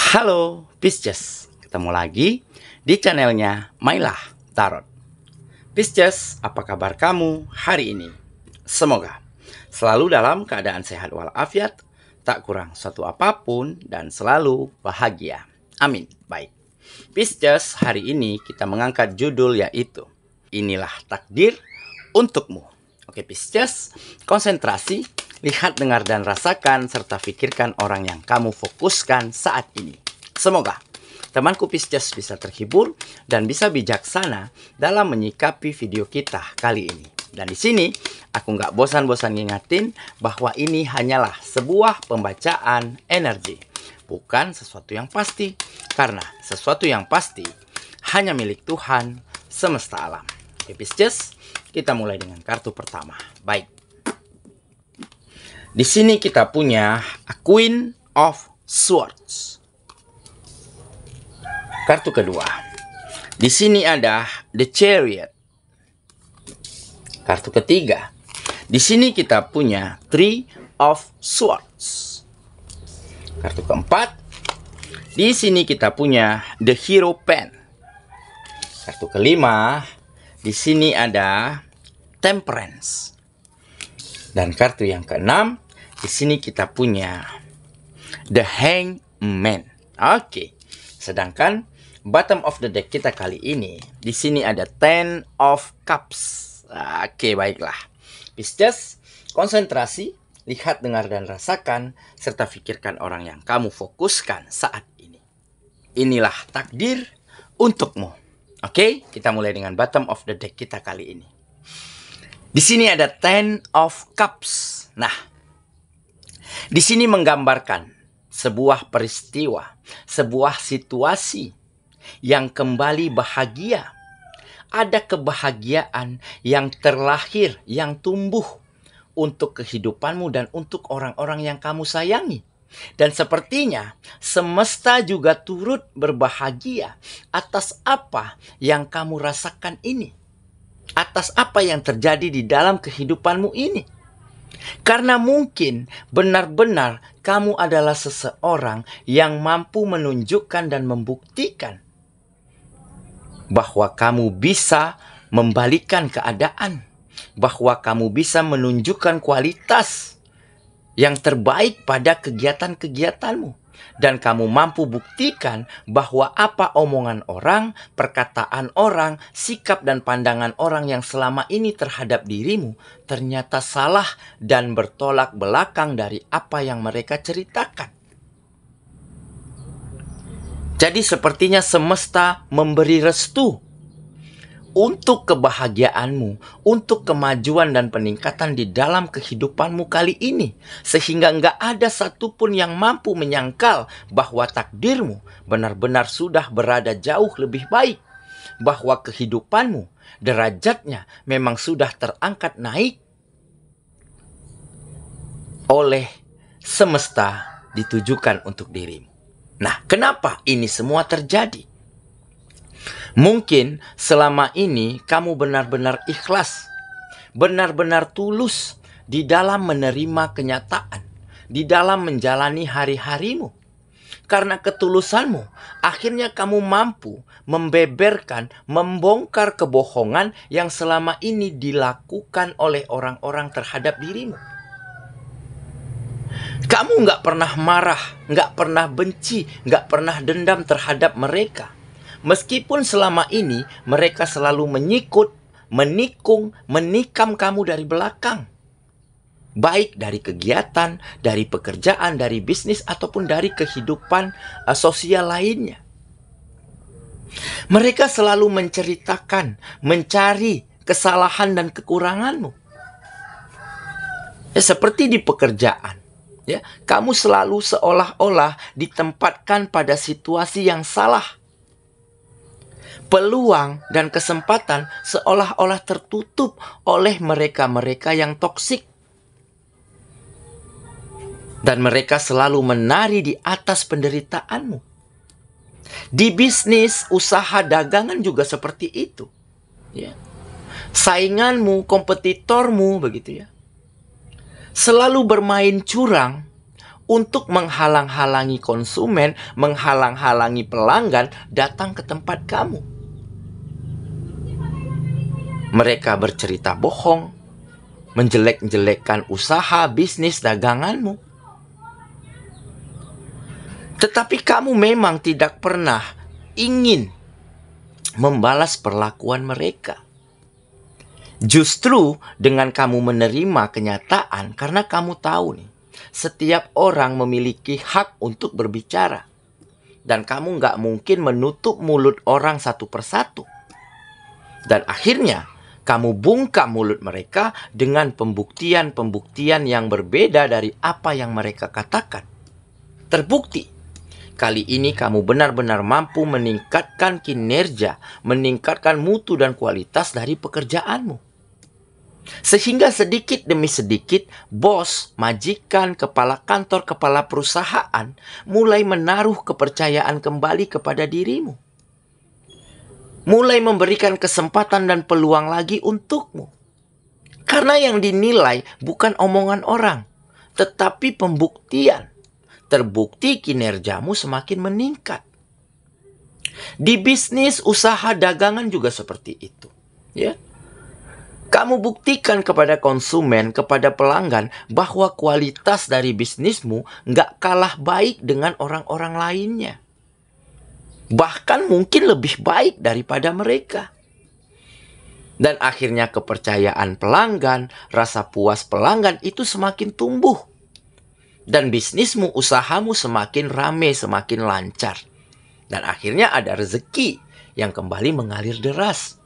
Halo Pisces, ketemu lagi di channelnya Mailah Tarot. Pisces, apa kabar kamu hari ini? Semoga selalu dalam keadaan sehat walafiat, tak kurang suatu apapun, dan selalu bahagia. Amin. Baik, Pisces, hari ini kita mengangkat judul yaitu Inilah Takdir Untukmu. Oke Pisces, konsentrasi, lihat, dengar, dan rasakan, serta pikirkan orang yang kamu fokuskan saat ini. Semoga temanku Pisces bisa terhibur dan bisa bijaksana dalam menyikapi video kita kali ini. Dan di sini aku nggak bosan-bosan ngingetin bahwa ini hanyalah sebuah pembacaan energi, bukan sesuatu yang pasti. Karena sesuatu yang pasti hanya milik Tuhan semesta alam. Oke Pisces, kita mulai dengan kartu pertama. Baik. Di sini kita punya a Queen of Swords. Kartu kedua. Di sini ada The Chariot. Kartu ketiga. Di sini kita punya Three of Swords. Kartu keempat. Di sini kita punya The Hierophant. Kartu kelima. Di sini ada Temperance. Dan kartu yang keenam, di sini kita punya The Hangman. Oke. Sedangkan bottom of the deck kita kali ini, di sini ada Ten of Cups. Oke, baiklah. Pisces, konsentrasi, lihat, dengar, dan rasakan, serta pikirkan orang yang kamu fokuskan saat ini. Inilah takdir untukmu. Oke, kita mulai dengan bottom of the deck kita kali ini. Di sini ada Ten of Cups. Nah, di sini menggambarkan sebuah peristiwa, sebuah situasi yang kembali bahagia. Ada kebahagiaan yang terlahir, yang tumbuh untuk kehidupanmu dan untuk orang-orang yang kamu sayangi. Dan sepertinya semesta juga turut berbahagia atas apa yang kamu rasakan ini. Atas apa yang terjadi di dalam kehidupanmu ini. Karena mungkin benar-benar kamu adalah seseorang yang mampu menunjukkan dan membuktikan bahwa kamu bisa membalikkan keadaan. Bahwa kamu bisa menunjukkan kualitas yang terbaik pada kegiatan-kegiatanmu. Dan kamu mampu buktikan bahwa apa omongan orang, perkataan orang, sikap dan pandangan orang yang selama ini terhadap dirimu ternyata salah dan bertolak belakang dari apa yang mereka ceritakan. Jadi sepertinya semesta memberi restu untuk kebahagiaanmu, untuk kemajuan dan peningkatan di dalam kehidupanmu kali ini. Sehingga nggak ada satupun yang mampu menyangkal bahwa takdirmu benar-benar sudah berada jauh lebih baik. Bahwa kehidupanmu, derajatnya memang sudah terangkat naik oleh semesta ditujukan untuk dirimu. Nah, kenapa ini semua terjadi? Mungkin selama ini kamu benar-benar ikhlas, benar-benar tulus di dalam menerima kenyataan, di dalam menjalani hari-harimu. Karena ketulusanmu, akhirnya kamu mampu membeberkan, membongkar kebohongan yang selama ini dilakukan oleh orang-orang terhadap dirimu. Kamu nggak pernah marah, nggak pernah benci, nggak pernah dendam terhadap mereka. Meskipun selama ini mereka selalu menyikut, menikung, menikam kamu dari belakang. Baik dari kegiatan, dari pekerjaan, dari bisnis, ataupun dari kehidupan sosial lainnya. Mereka selalu menceritakan, mencari kesalahan dan kekuranganmu. Ya, seperti di pekerjaan. Ya, kamu selalu seolah-olah ditempatkan pada situasi yang salah. Peluang dan kesempatan seolah-olah tertutup oleh mereka-mereka yang toksik. Dan mereka selalu menari di atas penderitaanmu. Di bisnis, usaha, dagangan juga seperti itu. Ya. Sainganmu, kompetitormu, begitu ya. Selalu bermain curang untuk menghalang-halangi konsumen, menghalang-halangi pelanggan datang ke tempat kamu. Mereka bercerita bohong, menjelek-jelekkan usaha, bisnis, daganganmu. Tetapi kamu memang tidak pernah ingin membalas perlakuan mereka. Justru dengan kamu menerima kenyataan, karena kamu tahu nih, setiap orang memiliki hak untuk berbicara. Dan kamu nggak mungkin menutup mulut orang satu persatu. Dan akhirnya, kamu bungkam mulut mereka dengan pembuktian-pembuktian yang berbeda dari apa yang mereka katakan. Terbukti, kali ini kamu benar-benar mampu meningkatkan kinerja, meningkatkan mutu dan kualitas dari pekerjaanmu. Sehingga sedikit demi sedikit, bos, majikan, kepala kantor, kepala perusahaan mulai menaruh kepercayaan kembali kepada dirimu. Mulai memberikan kesempatan dan peluang lagi untukmu. Karena yang dinilai bukan omongan orang, tetapi pembuktian. Terbukti kinerjamu semakin meningkat. Di bisnis, usaha, dagangan juga seperti itu. Ya. Kamu buktikan kepada konsumen, kepada pelanggan, bahwa kualitas dari bisnismu nggak kalah baik dengan orang-orang lainnya. Bahkan mungkin lebih baik daripada mereka. Dan akhirnya kepercayaan pelanggan, rasa puas pelanggan itu semakin tumbuh. Dan bisnismu, usahamu semakin ramai, semakin lancar. Dan akhirnya ada rezeki yang kembali mengalir deras.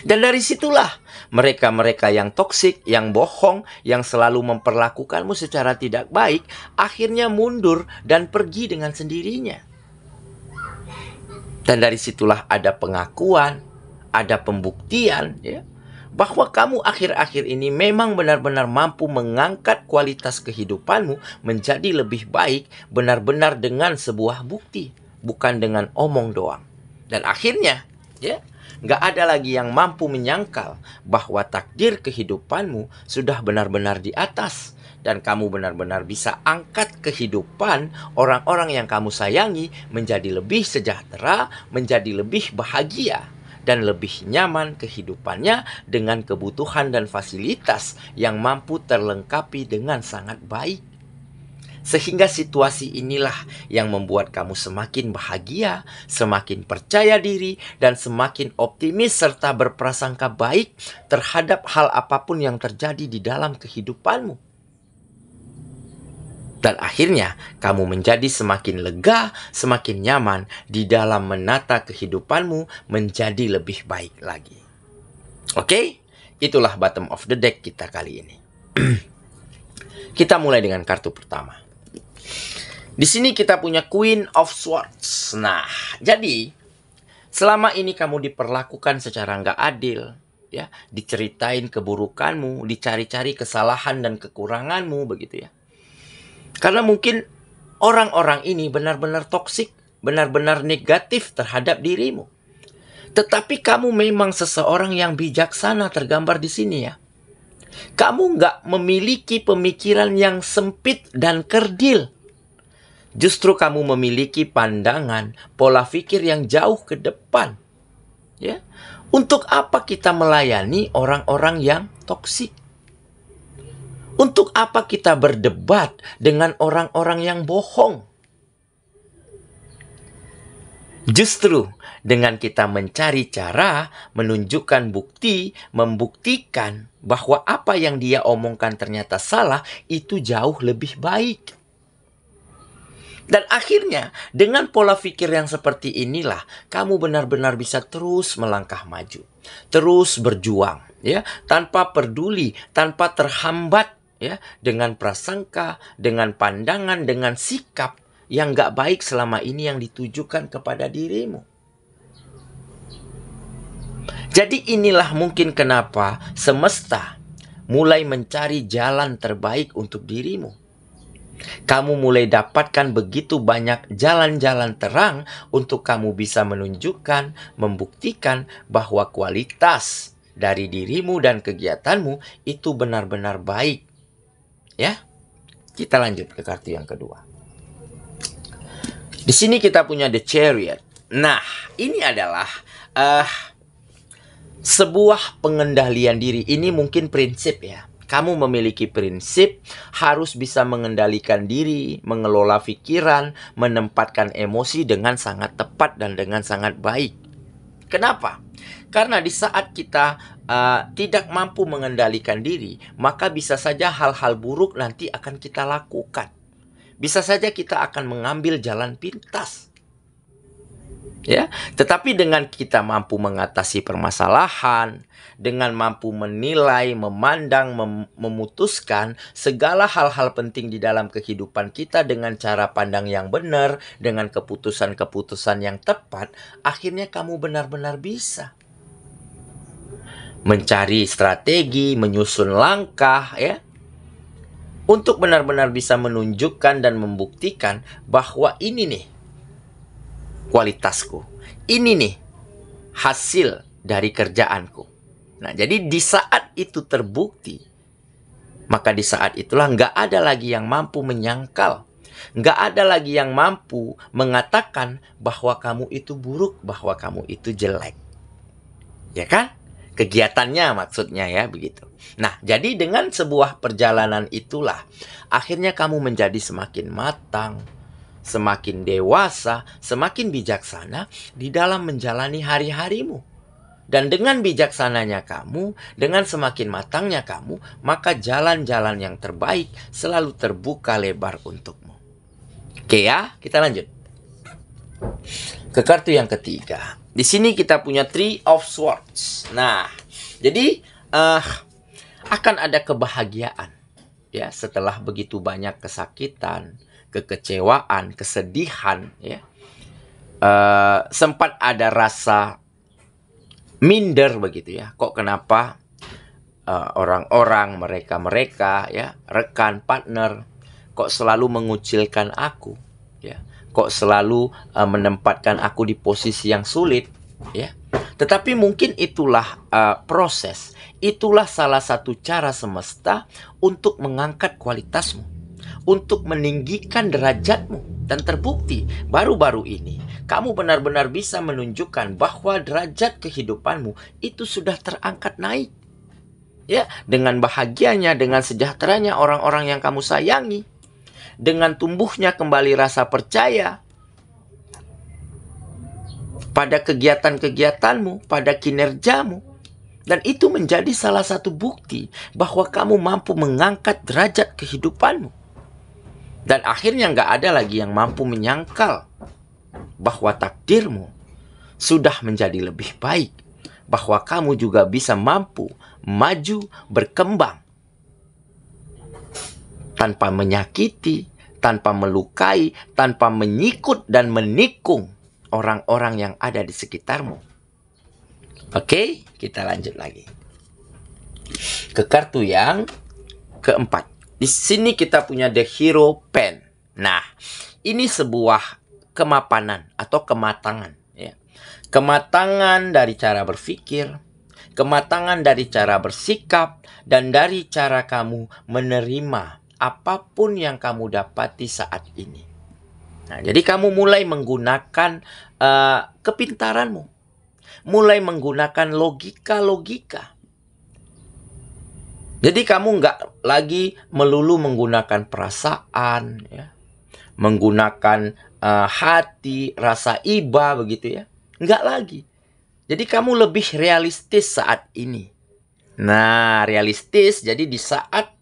Dan dari situlah mereka-mereka yang toksik, yang bohong, yang selalu memperlakukanmu secara tidak baik, akhirnya mundur dan pergi dengan sendirinya. Dan dari situlah ada pengakuan, ada pembuktian, ya, bahwa kamu akhir-akhir ini memang benar-benar mampu mengangkat kualitas kehidupanmu menjadi lebih baik, benar-benar dengan sebuah bukti, bukan dengan omong doang. Dan akhirnya, ya, nggak ada lagi yang mampu menyangkal bahwa takdir kehidupanmu sudah benar-benar di atas. Dan kamu benar-benar bisa angkat kehidupan orang-orang yang kamu sayangi menjadi lebih sejahtera, menjadi lebih bahagia, dan lebih nyaman kehidupannya dengan kebutuhan dan fasilitas yang mampu terlengkapi dengan sangat baik. Sehingga situasi inilah yang membuat kamu semakin bahagia, semakin percaya diri, dan semakin optimis serta berprasangka baik terhadap hal apapun yang terjadi di dalam kehidupanmu. Dan akhirnya kamu menjadi semakin lega, semakin nyaman di dalam menata kehidupanmu menjadi lebih baik lagi. Oke, itulah bottom of the deck kita kali ini. Kita mulai dengan kartu pertama. Di sini kita punya Queen of Swords. Nah, jadi selama ini kamu diperlakukan secara nggak adil, ya, diceritain keburukanmu, dicari-cari kesalahan dan kekuranganmu, begitu ya. Karena mungkin orang-orang ini benar-benar toksik, benar-benar negatif terhadap dirimu. Tetapi kamu memang seseorang yang bijaksana, tergambar di sini ya. Kamu nggak memiliki pemikiran yang sempit dan kerdil. Justru kamu memiliki pandangan, pola pikir yang jauh ke depan. Ya, untuk apa kita melayani orang-orang yang toksik? Untuk apa kita berdebat dengan orang-orang yang bohong? Justru dengan kita mencari cara, menunjukkan bukti, membuktikan bahwa apa yang dia omongkan ternyata salah, itu jauh lebih baik. Dan akhirnya dengan pola pikir yang seperti inilah kamu benar-benar bisa terus melangkah maju, terus berjuang, ya, tanpa peduli, tanpa terhambat, ya, dengan prasangka, dengan pandangan, dengan sikap yang gak baik selama ini yang ditujukan kepada dirimu. Jadi inilah mungkin kenapa semesta mulai mencari jalan terbaik untuk dirimu. Kamu mulai dapatkan begitu banyak jalan-jalan terang untuk kamu bisa menunjukkan, membuktikan bahwa kualitas dari dirimu dan kegiatanmu itu benar-benar baik. Ya, Kita lanjut ke kartu yang kedua. Di sini kita punya The Chariot. Nah, ini adalah sebuah pengendalian diri. Ini mungkin prinsip ya. Kamu memiliki prinsip harus bisa mengendalikan diri, mengelola pikiran, menempatkan emosi dengan sangat tepat dan dengan sangat baik. Kenapa? Karena di saat kita tidak mampu mengendalikan diri, maka bisa saja hal-hal buruk nanti akan kita lakukan. Bisa saja kita akan mengambil jalan pintas. Ya, tetapi dengan kita mampu mengatasi permasalahan, dengan mampu menilai, memandang, memutuskan segala hal-hal penting di dalam kehidupan kita dengan cara pandang yang benar, dengan keputusan-keputusan yang tepat, akhirnya kamu benar-benar bisa mencari strategi, menyusun langkah, ya, untuk benar-benar bisa menunjukkan dan membuktikan bahwa ini nih kualitasku. Ini nih hasil dari kerjaanku. Nah, jadi di saat itu terbukti, maka di saat itulah nggak ada lagi yang mampu menyangkal. Nggak ada lagi yang mampu mengatakan bahwa kamu itu buruk, bahwa kamu itu jelek. Ya kan? Kegiatannya maksudnya ya, begitu. Nah, jadi dengan sebuah perjalanan itulah akhirnya kamu menjadi semakin matang, semakin dewasa, semakin bijaksana di dalam menjalani hari-harimu. Dan dengan bijaksananya kamu, dengan semakin matangnya kamu, maka jalan-jalan yang terbaik selalu terbuka lebar untukmu. Oke ya, kita lanjut ke kartu yang ketiga. Di sini kita punya Three of Swords. Nah, jadi akan ada kebahagiaan ya setelah begitu banyak kesakitan, kekecewaan, kesedihan, ya. Sempat ada rasa minder begitu ya. Kok kenapa orang-orang, mereka ya, rekan, partner, kok selalu mengucilkan aku, ya. Kok selalu menempatkan aku di posisi yang sulit, ya. Tetapi mungkin itulah proses, itulah salah satu cara semesta untuk mengangkat kualitasmu, untuk meninggikan derajatmu. Dan terbukti baru-baru ini kamu benar-benar bisa menunjukkan bahwa derajat kehidupanmu itu sudah terangkat naik. Ya, dengan bahagianya, dengan sejahteranya orang-orang yang kamu sayangi, dengan tumbuhnya kembali rasa percaya pada kegiatan-kegiatanmu, pada kinerjamu. Dan itu menjadi salah satu bukti bahwa kamu mampu mengangkat derajat kehidupanmu. Dan akhirnya nggak ada lagi yang mampu menyangkal bahwa takdirmu sudah menjadi lebih baik. Bahwa kamu juga bisa mampu maju, berkembang. Tanpa menyakiti, tanpa melukai, tanpa menyikut dan menikung orang-orang yang ada di sekitarmu. Oke, kita lanjut lagi ke kartu yang keempat. Di sini kita punya The Hero Pen. Nah, ini sebuah kemapanan atau kematangan, ya. Kematangan dari cara berpikir, kematangan dari cara bersikap, dan dari cara kamu menerima apapun yang kamu dapati saat ini. Nah, jadi kamu mulai menggunakan kepintaranmu, mulai menggunakan logika-logika. Jadi kamu nggak lagi melulu menggunakan perasaan, ya, menggunakan hati, rasa iba begitu ya, nggak lagi. Jadi kamu lebih realistis saat ini. Nah, realistis jadi di saat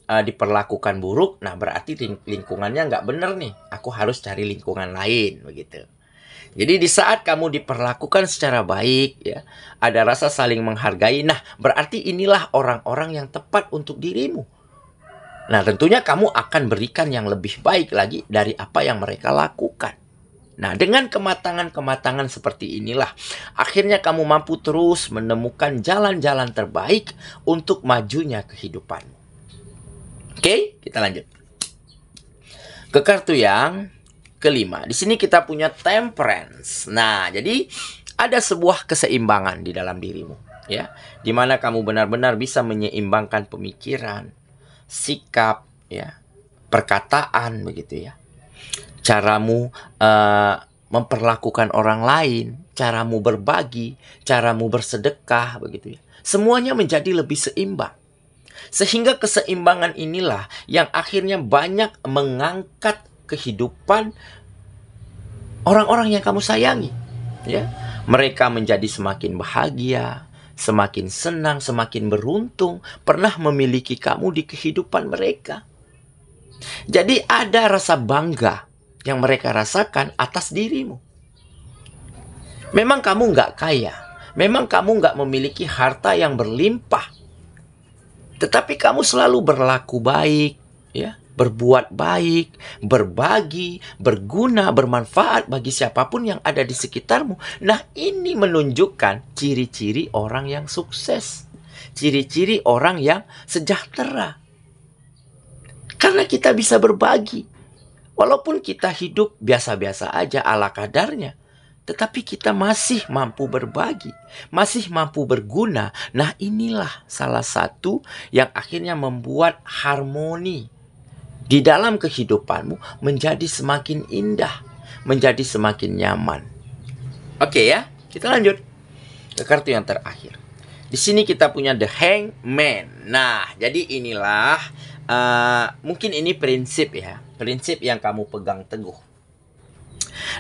diperlakukan buruk, nah berarti lingkungannya nggak bener nih. Aku harus cari lingkungan lain begitu. Jadi di saat kamu diperlakukan secara baik, ya, ada rasa saling menghargai. Nah, berarti inilah orang-orang yang tepat untuk dirimu. Nah, tentunya kamu akan berikan yang lebih baik lagi dari apa yang mereka lakukan. Nah, dengan kematangan-kematangan seperti inilah, akhirnya kamu mampu terus menemukan jalan-jalan terbaik untuk majunya kehidupanmu. Oke, kita lanjut ke kartu yang kelima. Di sini kita punya Temperance. Nah, jadi ada sebuah keseimbangan di dalam dirimu, ya, di mana kamu benar-benar bisa menyeimbangkan pemikiran, sikap, ya, perkataan begitu ya. Caramu memperlakukan orang lain, caramu berbagi, caramu bersedekah begitu ya. Semuanya menjadi lebih seimbang. Sehingga keseimbangan inilah yang akhirnya banyak mengangkat kehidupan orang-orang yang kamu sayangi, ya. Mereka menjadi semakin bahagia, semakin senang, semakin beruntung pernah memiliki kamu di kehidupan mereka. Jadi ada rasa bangga yang mereka rasakan atas dirimu. Memang kamu nggak kaya, memang kamu nggak memiliki harta yang berlimpah, tetapi kamu selalu berlaku baik, ya, berbuat baik, berbagi, berguna, bermanfaat bagi siapapun yang ada di sekitarmu. Nah, ini menunjukkan ciri-ciri orang yang sukses, ciri-ciri orang yang sejahtera. Karena kita bisa berbagi. Walaupun kita hidup biasa-biasa aja ala kadarnya, tetapi kita masih mampu berbagi, masih mampu berguna. Nah, inilah salah satu yang akhirnya membuat harmoni di dalam kehidupanmu menjadi semakin indah, menjadi semakin nyaman. Oke ya, kita lanjut ke kartu yang terakhir. Di sini kita punya The Hangman. Nah, jadi inilah mungkin ini prinsip ya, prinsip yang kamu pegang teguh,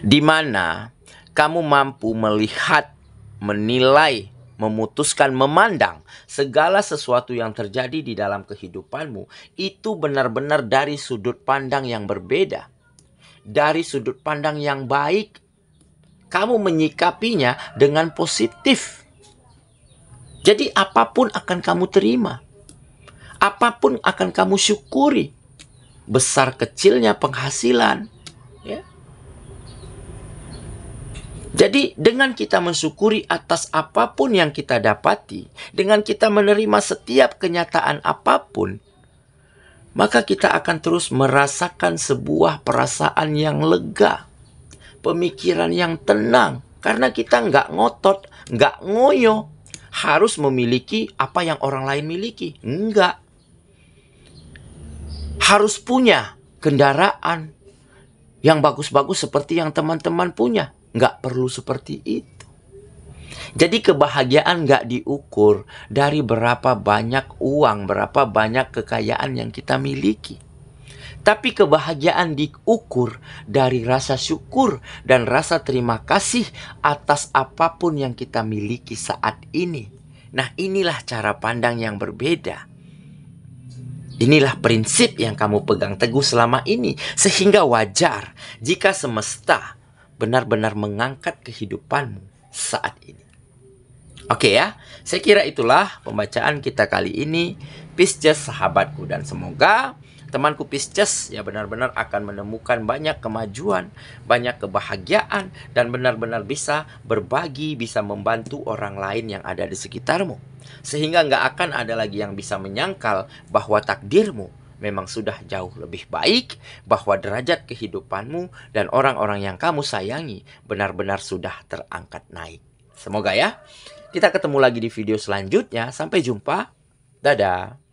di mana kamu mampu melihat, menilai, memutuskan, memandang segala sesuatu yang terjadi di dalam kehidupanmu itu benar-benar dari sudut pandang yang berbeda, dari sudut pandang yang baik. Kamu menyikapinya dengan positif. Jadi apapun akan kamu terima, apapun akan kamu syukuri, besar kecilnya penghasilan, ya. Jadi dengan kita mensyukuri atas apapun yang kita dapati, dengan kita menerima setiap kenyataan apapun, maka kita akan terus merasakan sebuah perasaan yang lega, pemikiran yang tenang, karena kita nggak ngotot, nggak ngoyo, harus memiliki apa yang orang lain miliki. Enggak. Harus punya kendaraan yang bagus-bagus seperti yang teman-teman punya. Nggak perlu seperti itu. Jadi kebahagiaan nggak diukur dari berapa banyak uang, berapa banyak kekayaan yang kita miliki. Tapi kebahagiaan diukur dari rasa syukur dan rasa terima kasih atas apapun yang kita miliki saat ini. Nah, inilah cara pandang yang berbeda. Inilah prinsip yang kamu pegang teguh selama ini. Sehingga wajar jika semesta benar-benar mengangkat kehidupanmu saat ini. Oke ya, saya kira itulah pembacaan kita kali ini. Pisces sahabatku, dan semoga temanku Pisces ya benar-benar akan menemukan banyak kemajuan, banyak kebahagiaan, dan benar-benar bisa berbagi, bisa membantu orang lain yang ada di sekitarmu. Sehingga nggak akan ada lagi yang bisa menyangkal bahwa takdirmu memang sudah jauh lebih baik, bahwa derajat kehidupanmu dan orang-orang yang kamu sayangi benar-benar sudah terangkat naik. Semoga ya. Kita ketemu lagi di video selanjutnya. Sampai jumpa. Dadah.